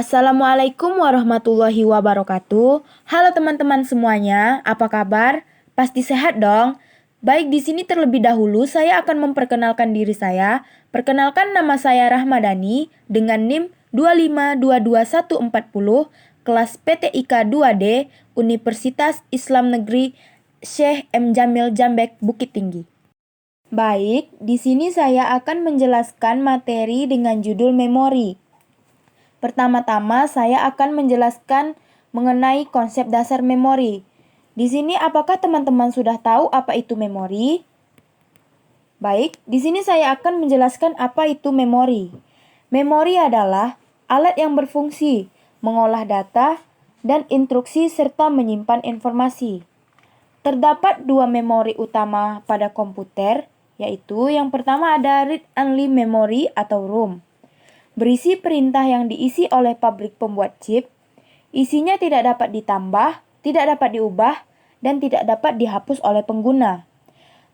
Assalamualaikum warahmatullahi wabarakatuh. Halo teman-teman semuanya, apa kabar? Pasti sehat dong. Baik, di sini terlebih dahulu saya akan memperkenalkan diri saya. Perkenalkan, nama saya Rahmadani dengan NIM 2522140, kelas PTIK 2D, Universitas Islam Negeri Syekh M. Jamil Jambek, Bukit Tinggi. Baik, di sini saya akan menjelaskan materi dengan judul memori. Pertama-tama, saya akan menjelaskan mengenai konsep dasar memori. Di sini, apakah teman-teman sudah tahu apa itu memori? Baik, di sini saya akan menjelaskan apa itu memori. Memori adalah alat yang berfungsi mengolah data dan instruksi serta menyimpan informasi. Terdapat dua memori utama pada komputer, yaitu yang pertama ada read-only memory atau ROM. Berisi perintah yang diisi oleh pabrik pembuat chip. Isinya tidak dapat ditambah, tidak dapat diubah, dan tidak dapat dihapus oleh pengguna.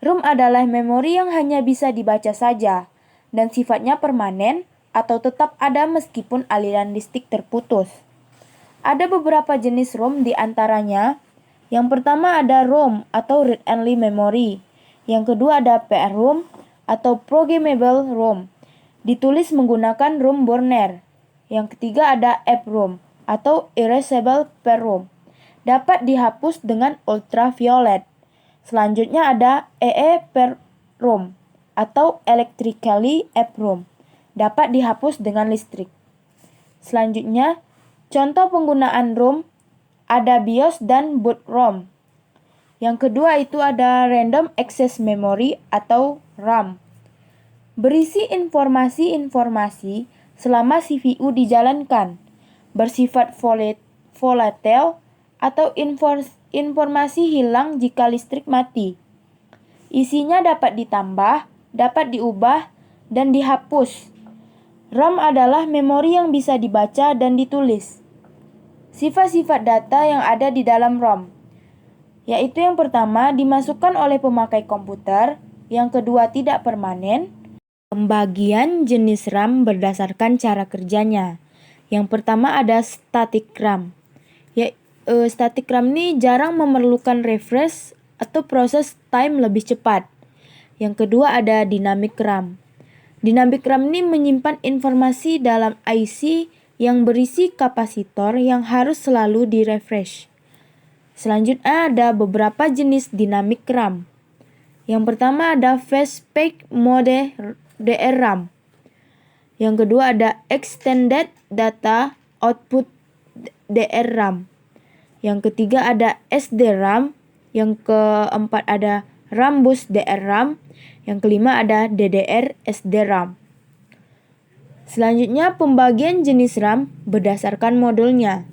ROM adalah memori yang hanya bisa dibaca saja, dan sifatnya permanen atau tetap ada meskipun aliran listrik terputus. Ada beberapa jenis ROM di antaranya. Yang pertama ada ROM atau read-only memory. Yang kedua ada PROM atau programmable ROM. Ditulis menggunakan ROM burner. Yang ketiga ada EPROM atau erasable PROM. Dapat dihapus dengan ultraviolet. Selanjutnya ada EEPROM atau electrically EPROM. Dapat dihapus dengan listrik. Selanjutnya, contoh penggunaan ROM ada BIOS dan boot ROM. Yang kedua itu ada Random Access Memory atau RAM. Berisi informasi-informasi selama CPU dijalankan, bersifat volatile atau informasi hilang jika listrik mati. Isinya dapat ditambah, dapat diubah, dan dihapus. RAM adalah memori yang bisa dibaca dan ditulis. Sifat-sifat data yang ada di dalam ROM, yaitu yang pertama dimasukkan oleh pemakai komputer, yang kedua tidak permanen. Pembagian jenis RAM berdasarkan cara kerjanya. Yang pertama ada static RAM. Static RAM ini jarang memerlukan refresh atau proses time lebih cepat. Yang kedua ada dynamic RAM. Dynamic RAM ini menyimpan informasi dalam IC yang berisi kapasitor yang harus selalu direfresh. Selanjutnya ada beberapa jenis dynamic RAM. Yang pertama ada fast page mode DRAM. Yang kedua ada Extended Data Output DRAM. Yang ketiga ada SDRAM. Yang keempat ada Rambus DRAM. Yang kelima ada DDR SDRAM. Selanjutnya pembagian jenis RAM berdasarkan modulnya.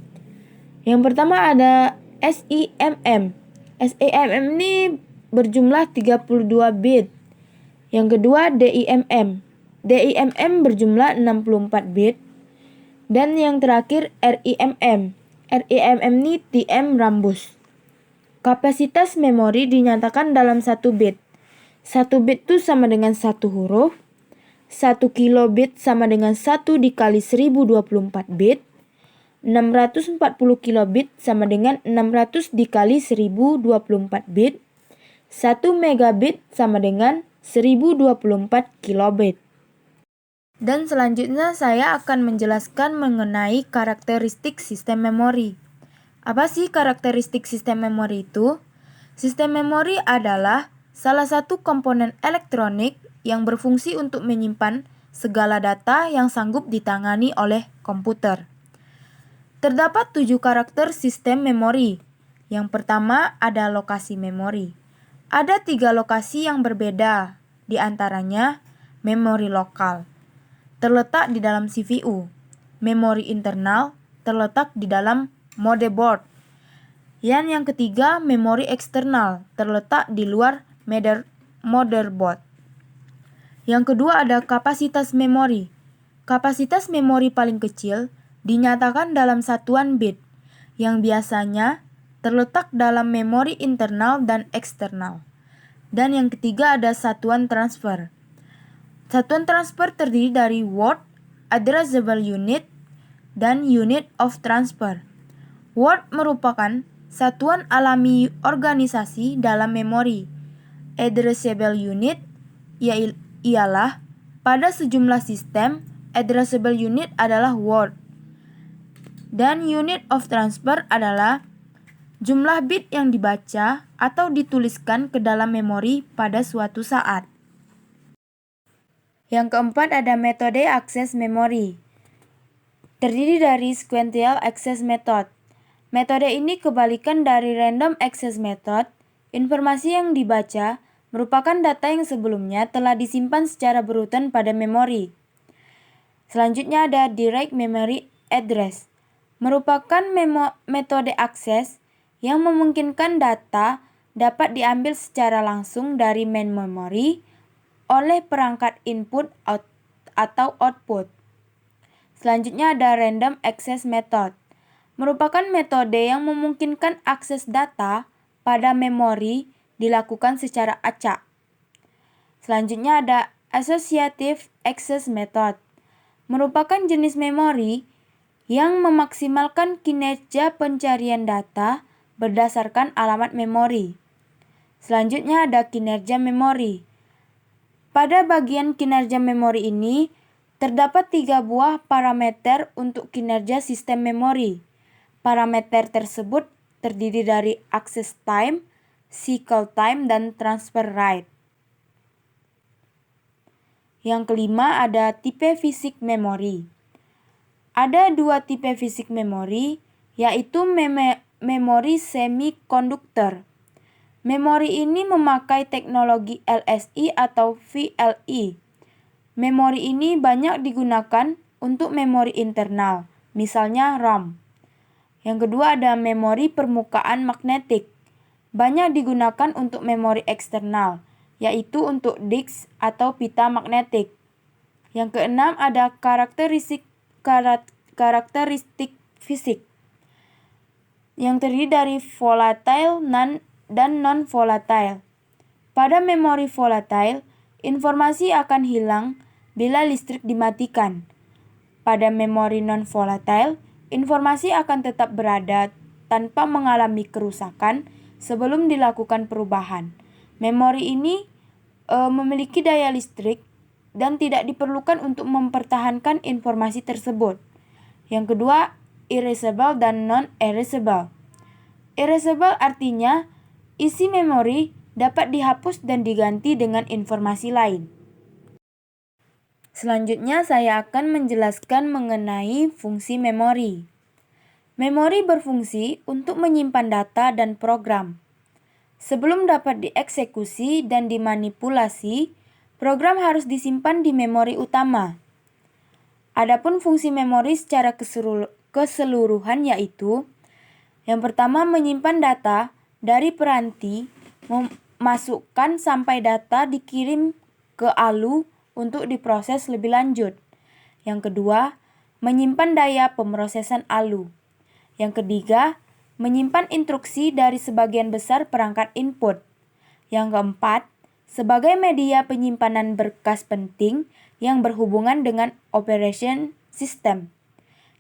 Yang pertama ada SIMM. SIMM ini berjumlah 32 bit. Yang kedua DIMM. DIMM berjumlah 64 bit. Dan yang terakhir RIMM. RIMM ini TM Rambus. Kapasitas memori dinyatakan dalam 1 bit. 1 bit itu sama dengan 1 huruf. 1 kilobit sama dengan 1 dikali 1024 bit. 640 kilobit sama dengan 600 dikali 1024 bit. 1 megabit sama dengan 1024 kilobit. Dan selanjutnya saya akan menjelaskan mengenai karakteristik sistem memori. Apa sih karakteristik sistem memori itu? Sistem memori adalah salah satu komponen elektronik yang berfungsi untuk menyimpan segala data yang sanggup ditangani oleh komputer. Terdapat 7 karakter sistem memori. Yang pertama ada lokasi memori. Ada 3 lokasi yang berbeda, di antaranya memori lokal, terletak di dalam CPU. Memori internal, terletak di dalam motherboard. Yang ketiga, memori eksternal, terletak di luar motherboard. Yang kedua ada kapasitas memori. Kapasitas memori paling kecil dinyatakan dalam satuan bit, yang biasanya terletak dalam memori internal dan eksternal. Dan yang ketiga ada satuan transfer. Satuan transfer terdiri dari word, addressable unit, dan unit of transfer. Word merupakan satuan alami organisasi dalam memori. Addressable unit ialah pada sejumlah sistem, addressable unit adalah word. Dan unit of transfer adalah jumlah bit yang dibaca atau dituliskan ke dalam memori pada suatu saat. Yang keempat ada metode akses memori. Terdiri dari sequential access method. Metode ini kebalikan dari random access method. Informasi yang dibaca merupakan data yang sebelumnya telah disimpan secara berurutan pada memori. Selanjutnya ada direct memory address. Merupakan metode akses yang memungkinkan data dapat diambil secara langsung dari main memory oleh perangkat input atau output. Selanjutnya ada random access method. Merupakan metode yang memungkinkan akses data pada memori dilakukan secara acak. Selanjutnya ada associative access method. Merupakan jenis memori yang memaksimalkan kinerja pencarian data berdasarkan alamat memori. Selanjutnya ada kinerja memori. Pada bagian kinerja memori ini, terdapat 3 buah parameter untuk kinerja sistem memori. Parameter tersebut terdiri dari access time, cycle time, dan transfer rate. Yang kelima ada tipe fisik memori. Ada 2 tipe fisik memori, yaitu memori semikonduktor. Memori ini memakai teknologi LSI atau VLI. Memori ini banyak digunakan untuk memori internal, misalnya RAM. Yang kedua ada memori permukaan magnetik. Banyak digunakan untuk memori eksternal, yaitu untuk disk atau pita magnetik. Yang keenam ada karakteristik fisik yang terdiri dari volatile dan non-volatile. Pada memori volatile, informasi akan hilang bila listrik dimatikan. Pada memori non-volatile, informasi akan tetap berada tanpa mengalami kerusakan sebelum dilakukan perubahan. Memori ini memiliki daya listrik dan tidak diperlukan untuk mempertahankan informasi tersebut. Yang kedua, erasable dan non-erasable. Erasable artinya isi memori dapat dihapus dan diganti dengan informasi lain. Selanjutnya saya akan menjelaskan mengenai fungsi memori. Memori berfungsi untuk menyimpan data dan program. Sebelum dapat dieksekusi dan dimanipulasi, program harus disimpan di memori utama. Adapun fungsi memori secara keseluruhan yaitu yang pertama menyimpan data dari peranti, memasukkan sampai data dikirim ke ALU untuk diproses lebih lanjut. Yang kedua, menyimpan daya pemrosesan ALU. Yang ketiga, menyimpan instruksi dari sebagian besar perangkat input. Yang keempat, sebagai media penyimpanan berkas penting yang berhubungan dengan operation system.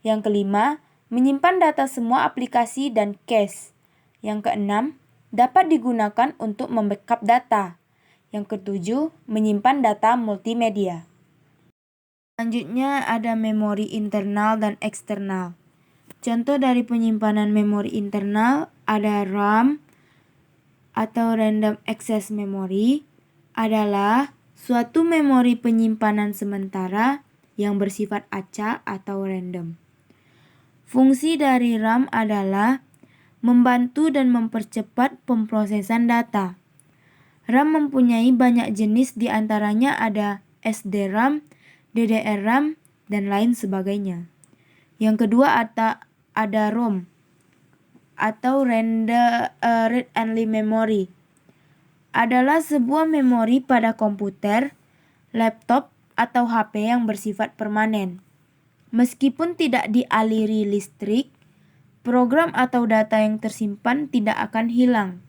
Yang kelima, menyimpan data semua aplikasi dan cache. Yang keenam, dapat digunakan untuk membackup data. Yang ketujuh, menyimpan data multimedia. Selanjutnya ada memori internal dan eksternal. Contoh dari penyimpanan memori internal ada RAM atau Random Access Memory adalah suatu memori penyimpanan sementara yang bersifat acak atau random. Fungsi dari RAM adalah membantu dan mempercepat pemrosesan data. RAM mempunyai banyak jenis, di antaranya ada SDRAM, DDRRAM, dan lain sebagainya. Yang kedua ada ROM atau read-only memory. Adalah sebuah memori pada komputer, laptop, atau HP yang bersifat permanen. Meskipun tidak dialiri listrik, program atau data yang tersimpan tidak akan hilang.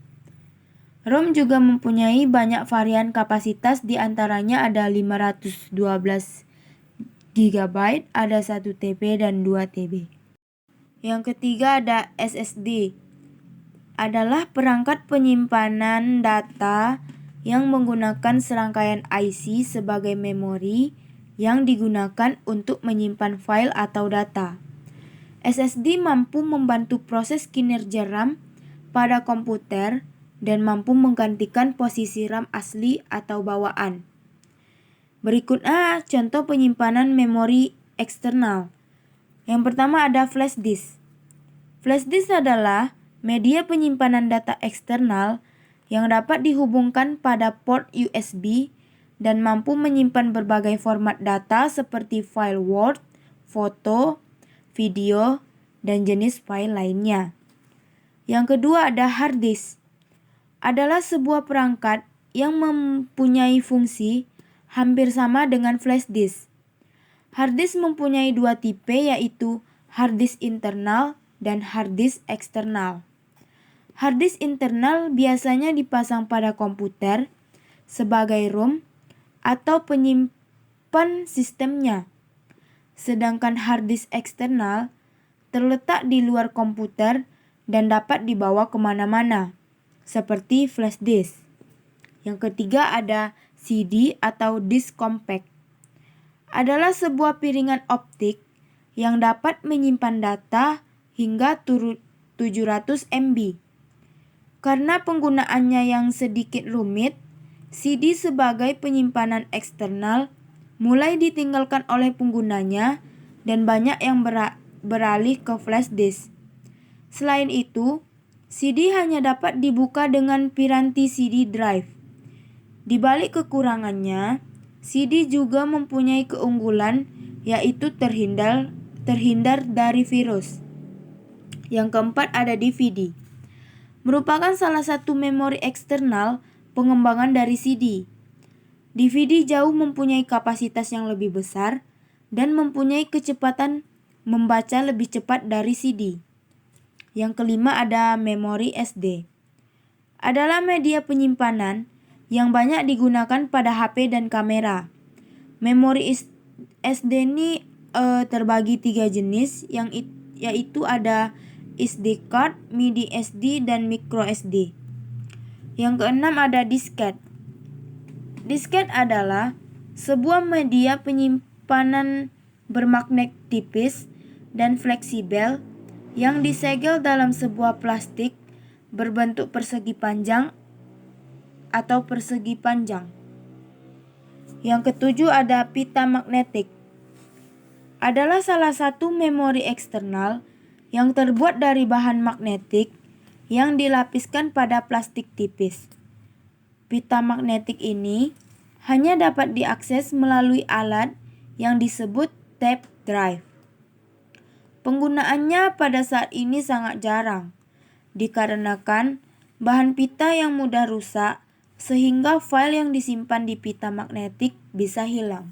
ROM juga mempunyai banyak varian kapasitas, di antaranya ada 512 GB, ada 1 TB dan 2 TB. Yang ketiga ada SSD. Adalah perangkat penyimpanan data yang menggunakan serangkaian IC sebagai memori yang digunakan untuk menyimpan file atau data. SSD mampu membantu proses kinerja RAM pada komputer dan mampu menggantikan posisi RAM asli atau bawaan. Berikutnya contoh penyimpanan memori eksternal. Yang pertama ada flash disk. Flash disk adalah media penyimpanan data eksternal yang dapat dihubungkan pada port USB dan mampu menyimpan berbagai format data seperti file Word, foto, video, dan jenis file lainnya. Yang kedua ada hard disk. Adalah sebuah perangkat yang mempunyai fungsi hampir sama dengan flash disk. Hard disk mempunyai 2 tipe, yaitu hard disk internal dan hard disk eksternal. Hard disk internal biasanya dipasang pada komputer sebagai ROM atau penyimpan sistemnya. Sedangkan hard disk eksternal terletak di luar komputer dan dapat dibawa kemana-mana, seperti flash disk. Yang ketiga ada CD atau disk compact. Adalah sebuah piringan optik yang dapat menyimpan data hingga 700 MB. Karena penggunaannya yang sedikit rumit, CD sebagai penyimpanan eksternal mulai ditinggalkan oleh penggunanya dan banyak yang beralih ke flash disk. Selain itu, CD hanya dapat dibuka dengan piranti CD drive. Di balik kekurangannya, CD juga mempunyai keunggulan, yaitu terhindar dari virus. Yang keempat ada DVD. Merupakan salah satu memori eksternal pengembangan dari CD. DVD jauh mempunyai kapasitas yang lebih besar dan mempunyai kecepatan membaca lebih cepat dari CD. Yang kelima ada memori SD. Adalah media penyimpanan yang banyak digunakan pada HP dan kamera. Memori SD ini terbagi 3 jenis, yaitu ada SD card, midi SD, dan micro SD. Yang keenam ada disket. Disket adalah sebuah media penyimpanan bermagnet tipis dan fleksibel yang disegel dalam sebuah plastik berbentuk persegi panjang atau persegi panjang. Yang ketujuh ada pita magnetik. Adalah salah satu memori eksternal yang terbuat dari bahan magnetik yang dilapiskan pada plastik tipis. Pita magnetik ini hanya dapat diakses melalui alat yang disebut tape drive. Penggunaannya pada saat ini sangat jarang, dikarenakan bahan pita yang mudah rusak sehingga file yang disimpan di pita magnetik bisa hilang.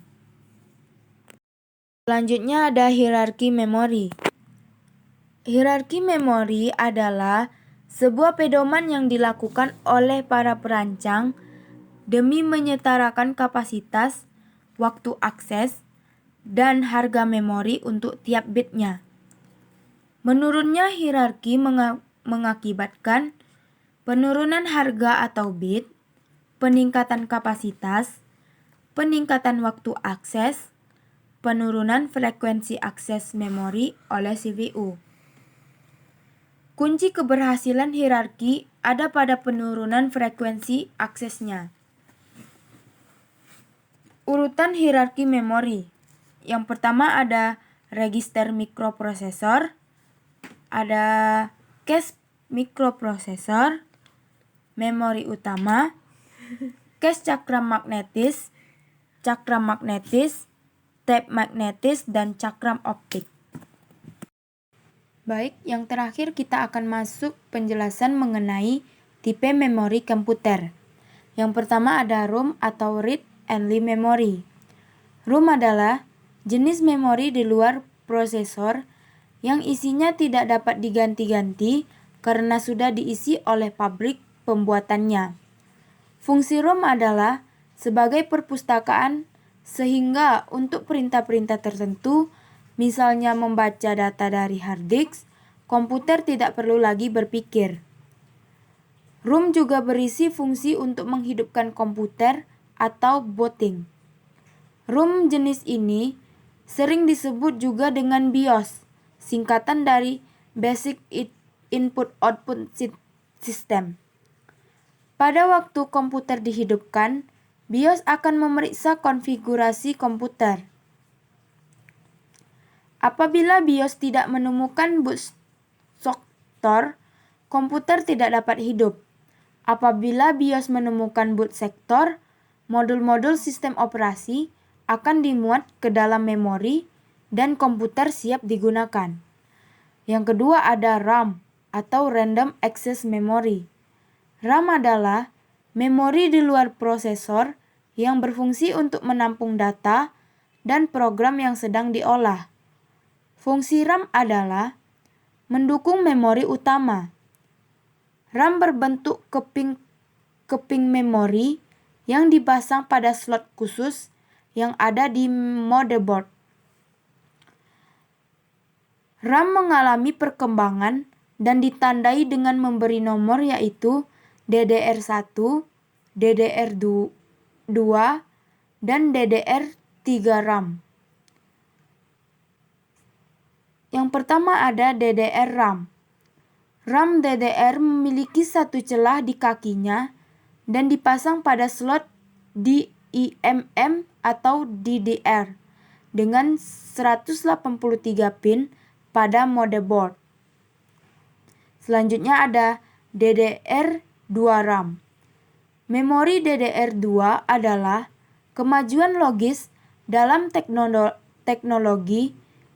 Selanjutnya ada hierarki memori. Hierarki memori adalah sebuah pedoman yang dilakukan oleh para perancang demi menyetarakan kapasitas, waktu akses, dan harga memori untuk tiap bitnya. Menurunnya hierarki mengakibatkan penurunan harga atau bit, peningkatan kapasitas, peningkatan waktu akses, penurunan frekuensi akses memori oleh CPU. Kunci keberhasilan hierarki ada pada penurunan frekuensi aksesnya. Urutan hierarki memori. Yang pertama ada register mikroprosesor, ada cache mikroprosesor, memori utama, cache cakram magnetis, tape magnetis, dan cakram optik. Baik, yang terakhir kita akan masuk penjelasan mengenai tipe memori komputer. Yang pertama ada ROM atau Read Only Memory. ROM adalah jenis memori di luar prosesor yang isinya tidak dapat diganti-ganti karena sudah diisi oleh pabrik pembuatannya. Fungsi ROM adalah sebagai perpustakaan Sehingga untuk perintah-perintah tertentu, misalnya membaca data dari hard disk, komputer tidak perlu lagi berpikir. ROM juga berisi fungsi untuk menghidupkan komputer atau booting. ROM jenis ini sering disebut juga dengan BIOS, singkatan dari Basic Input Output System. Pada waktu komputer dihidupkan, BIOS akan memeriksa konfigurasi komputer. Apabila BIOS tidak menemukan boot sektor, komputer tidak dapat hidup. Apabila BIOS menemukan boot sektor, modul-modul sistem operasi akan dimuat ke dalam memori dan komputer siap digunakan. Yang kedua ada RAM atau Random Access Memory. RAM adalah memori di luar prosesor yang berfungsi untuk menampung data dan program yang sedang diolah. Fungsi RAM adalah mendukung memori utama. RAM berbentuk keping memori yang dipasang pada slot khusus yang ada di motherboard. RAM mengalami perkembangan dan ditandai dengan memberi nomor yaitu DDR1, DDR2, dan DDR3 RAM. Yang pertama ada DDR RAM. RAM DDR memiliki satu celah di kakinya dan dipasang pada slot di IMM atau DDR dengan 183 pin pada motherboard. Selanjutnya ada DDR2 RAM. Memori DDR2 adalah kemajuan logis dalam teknologi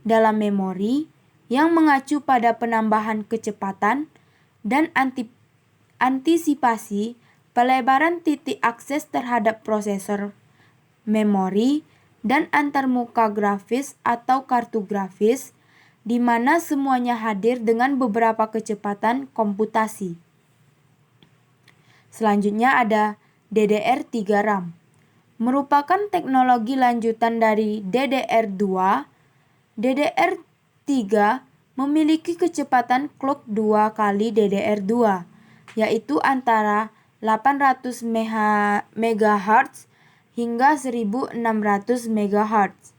dalam memori yang mengacu pada penambahan kecepatan dan antisipasi pelebaran titik akses terhadap prosesor, memori, dan antarmuka grafis atau kartu grafis, di mana semuanya hadir dengan beberapa kecepatan komputasi. Selanjutnya ada DDR3 RAM. Merupakan teknologi lanjutan dari DDR2. DDR3 memiliki kecepatan clock 2 kali DDR2, yaitu antara 800 MHz hingga 1600 MHz.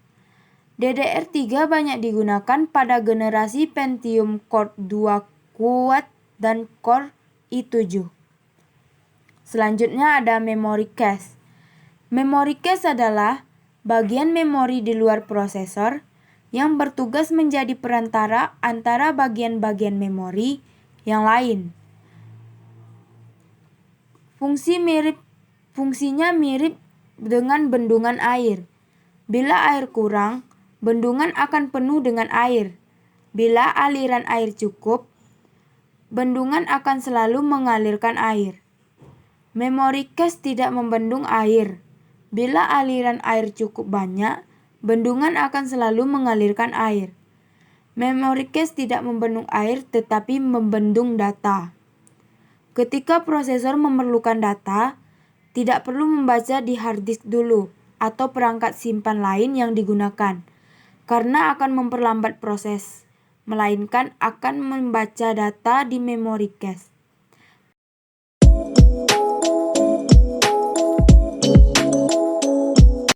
DDR3 banyak digunakan pada generasi Pentium Core 2 kuat dan Core i7. Selanjutnya ada memory cache. Memory cache adalah bagian memori di luar prosesor yang bertugas menjadi perantara antara bagian-bagian memori yang lain. Fungsinya mirip dengan bendungan air. Bila air kurang, bendungan akan penuh dengan air. Bila aliran air cukup, bendungan akan selalu mengalirkan air. Memory cache tidak membendung air. Bila aliran air cukup banyak, bendungan akan selalu mengalirkan air. Memory cache tidak membendung air tetapi membendung data. Ketika prosesor memerlukan data, tidak perlu membaca di hard disk dulu atau perangkat simpan lain yang digunakan, karena akan memperlambat proses, melainkan akan membaca data di memory cache.